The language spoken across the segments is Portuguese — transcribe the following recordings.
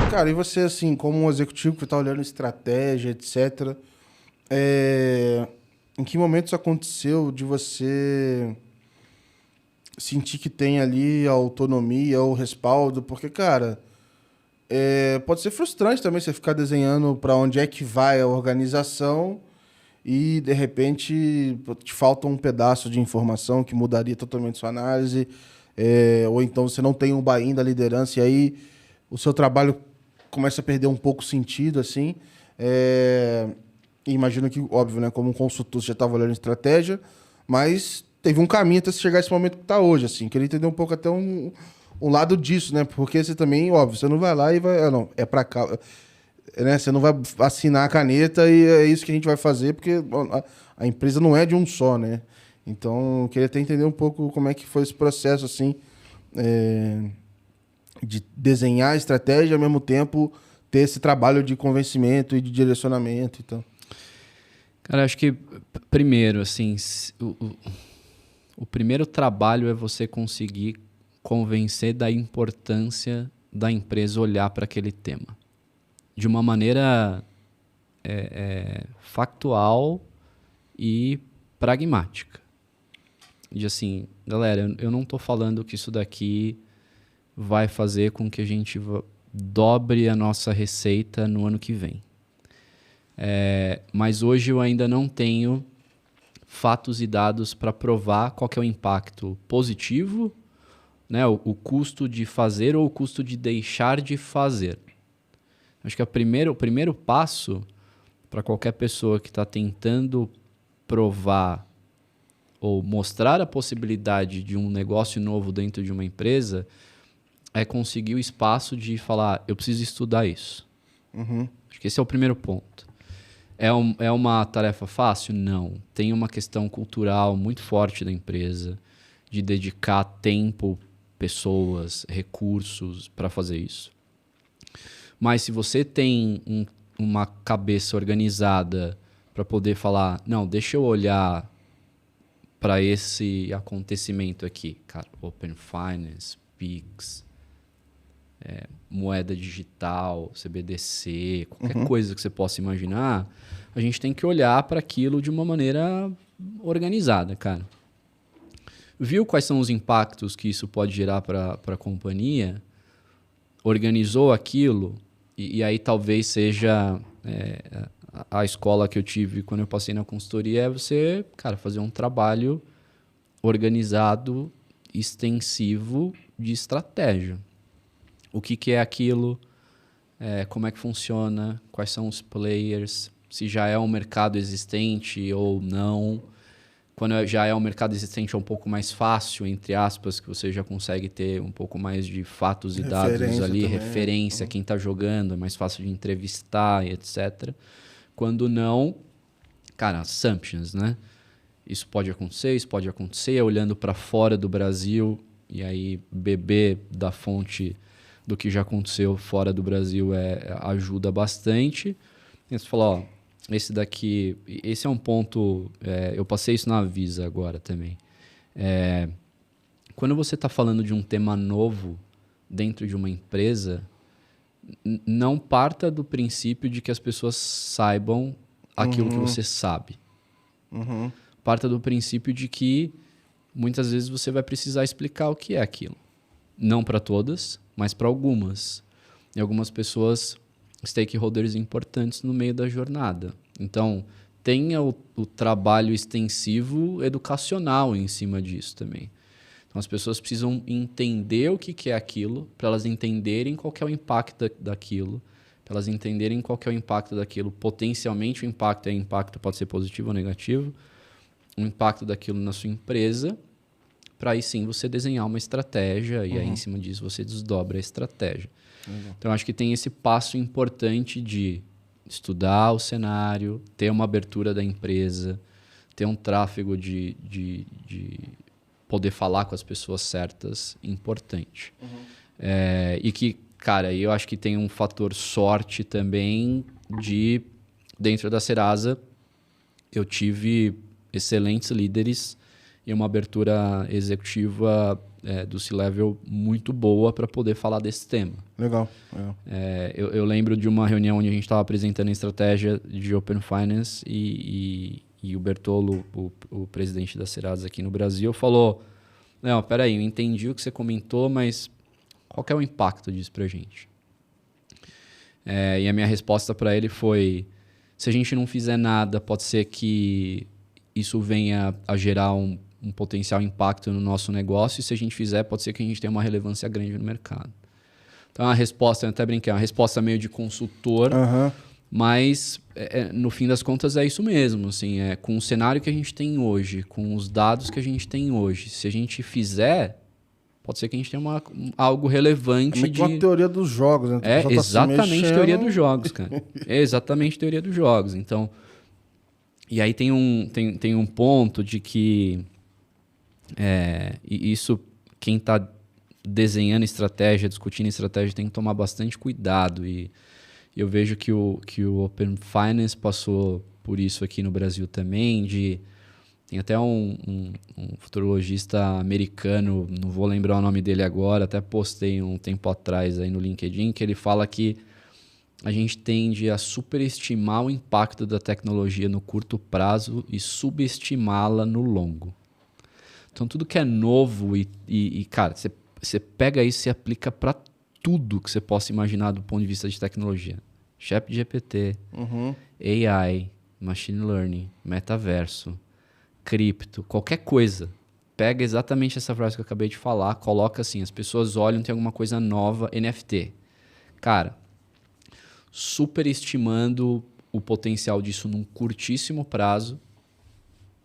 Cara, e você, assim, como um executivo que está olhando estratégia, etc., em que momento isso aconteceu de você sentir que tem ali a autonomia, o respaldo? Porque, cara, pode ser frustrante também você ficar desenhando para onde é que vai a organização e, de repente, te falta um pedaço de informação que mudaria totalmente sua análise, ou então você não tem um buy-in da liderança e aí o seu trabalho começa a perder um pouco o sentido, assim. E imagino que, óbvio, né, como um consultor, você já estava olhando estratégia, mas teve um caminho até você chegar a esse momento que está hoje, assim. Queria entender um pouco até um lado disso, né? Porque você também, óbvio, você não vai lá e vai... não, é para cá... Né? Você não vai assinar a caneta e é isso que a gente vai fazer, porque a empresa não é de um só, né? Então, eu queria até entender um pouco como é que foi esse processo, assim, de desenhar a estratégia e, ao mesmo tempo, ter esse trabalho de convencimento e de direcionamento e tal. Cara, acho que, primeiro, assim, o primeiro trabalho é você conseguir convencer da importância da empresa olhar para aquele tema. De uma maneira factual e pragmática. De assim, galera, eu não estou falando que isso daqui vai fazer com que a gente dobre a nossa receita no ano que vem. Mas hoje eu ainda não tenho fatos e dados para provar qual que é o impacto positivo, né, o custo de fazer ou o custo de deixar de fazer. Acho que o primeiro passo para qualquer pessoa que está tentando provar ou mostrar a possibilidade de um negócio novo dentro de uma empresa é conseguir o espaço de falar, eu preciso estudar isso. Acho que esse é o primeiro ponto. É uma tarefa fácil? Não. Tem uma questão cultural muito forte da empresa de dedicar tempo, pessoas, recursos para fazer isso. Mas se você tem uma cabeça organizada para poder falar, não, deixa eu olhar para esse acontecimento aqui, cara, Open Finance, Pix, moeda digital, CBDC, qualquer coisa que você possa imaginar, a gente tem que olhar para aquilo de uma maneira organizada, cara. Viu quais são os impactos que isso pode gerar para a companhia? Organizou aquilo? E aí talvez seja a escola que eu tive quando eu passei na consultoria é você, cara, fazer um trabalho organizado, extensivo de estratégia. O que é aquilo? Como é que funciona? Quais são os players? Se já é um mercado existente ou não. Quando já é um mercado existente, é um pouco mais fácil, entre aspas, que você já consegue ter um pouco mais de fatos e dados ali, também. referência, quem está jogando, é mais fácil de entrevistar e etc. Quando não, cara, assumptions, né? Isso pode acontecer, olhando para fora do Brasil e aí beber da fonte do que já aconteceu fora do Brasil ajuda bastante. E você fala, ó, esse é um ponto, eu passei isso na Visa agora também. Quando você está falando de um tema novo dentro de uma empresa, não parta do princípio de que as pessoas saibam aquilo que você sabe. Parta do princípio de que muitas vezes você vai precisar explicar o que é aquilo. Não para todas, mas para algumas. E algumas pessoas, stakeholders importantes no meio da jornada. Então, tenha o trabalho extensivo educacional em cima disso também. Então, as pessoas precisam entender o que é aquilo, para elas entenderem qual que é o impacto daquilo, para elas entenderem qual que é o impacto daquilo. Potencialmente, o impacto pode ser positivo ou negativo, o impacto daquilo na sua empresa, para aí sim você desenhar uma estratégia e aí em cima disso você desdobra a estratégia. Então, acho que tem esse passo importante de estudar o cenário, ter uma abertura da empresa, ter um tráfego de poder falar com as pessoas certas, importante. E que, cara, eu acho que tem um fator sorte também de, dentro da Serasa, eu tive excelentes líderes e uma abertura executiva do C-Level muito boa para poder falar desse tema. Legal. Eu lembro de uma reunião onde a gente estava apresentando a estratégia de Open Finance e o Bertolo, o presidente da Serasa aqui no Brasil, falou: não, peraí, eu entendi o que você comentou, mas qual que é o impacto disso para a gente? E a minha resposta para ele foi: se a gente não fizer nada, pode ser que isso venha a gerar um potencial impacto no nosso negócio, e se a gente fizer, pode ser que a gente tenha uma relevância grande no mercado. Então, a resposta, eu até brinquei, uma resposta meio de consultor, mas no fim das contas é isso mesmo. Assim, com o cenário que a gente tem hoje, com os dados que a gente tem hoje, se a gente fizer, pode ser que a gente tenha algo relevante. É uma teoria dos jogos, né? É exatamente teoria dos jogos, cara. É exatamente teoria dos jogos. Então, e aí tem um ponto de que e isso, quem está desenhando estratégia, discutindo estratégia, tem que tomar bastante cuidado. E eu vejo que o Open Finance passou por isso aqui no Brasil também. Tem até um futurologista americano, não vou lembrar o nome dele agora, até postei um tempo atrás aí no LinkedIn, que ele fala que a gente tende a superestimar o impacto da tecnologia no curto prazo e subestimá-la no longo. Então, tudo que é novo cara, você pega isso e aplica para tudo que você possa imaginar do ponto de vista de tecnologia. ChatGPT, AI, Machine Learning, Metaverso, cripto, qualquer coisa. Pega exatamente essa frase que eu acabei de falar, coloca assim, as pessoas olham, tem alguma coisa nova, NFT. Cara, superestimando o potencial disso num curtíssimo prazo.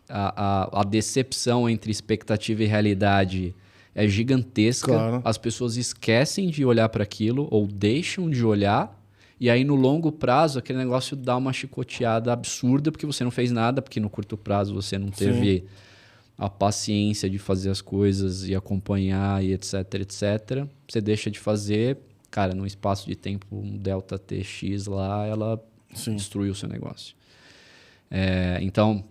A decepção entre expectativa e realidade é gigantesca. Claro. As pessoas esquecem de olhar para aquilo ou deixam de olhar, e aí no longo prazo aquele negócio dá uma chicoteada absurda porque você não fez nada, porque no curto prazo você não teve a paciência de fazer as coisas e acompanhar e etc, etc. Você deixa de fazer, cara, num espaço de tempo, um delta TX lá, ela destruiu o seu negócio. Então,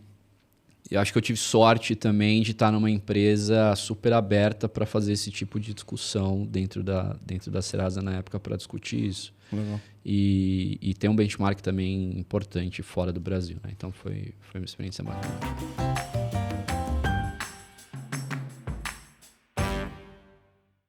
eu acho que eu tive sorte também de estar numa empresa super aberta para fazer esse tipo de discussão dentro da Serasa na época para discutir isso. Legal. E ter um benchmark também importante fora do Brasil, né? Então foi uma experiência bacana.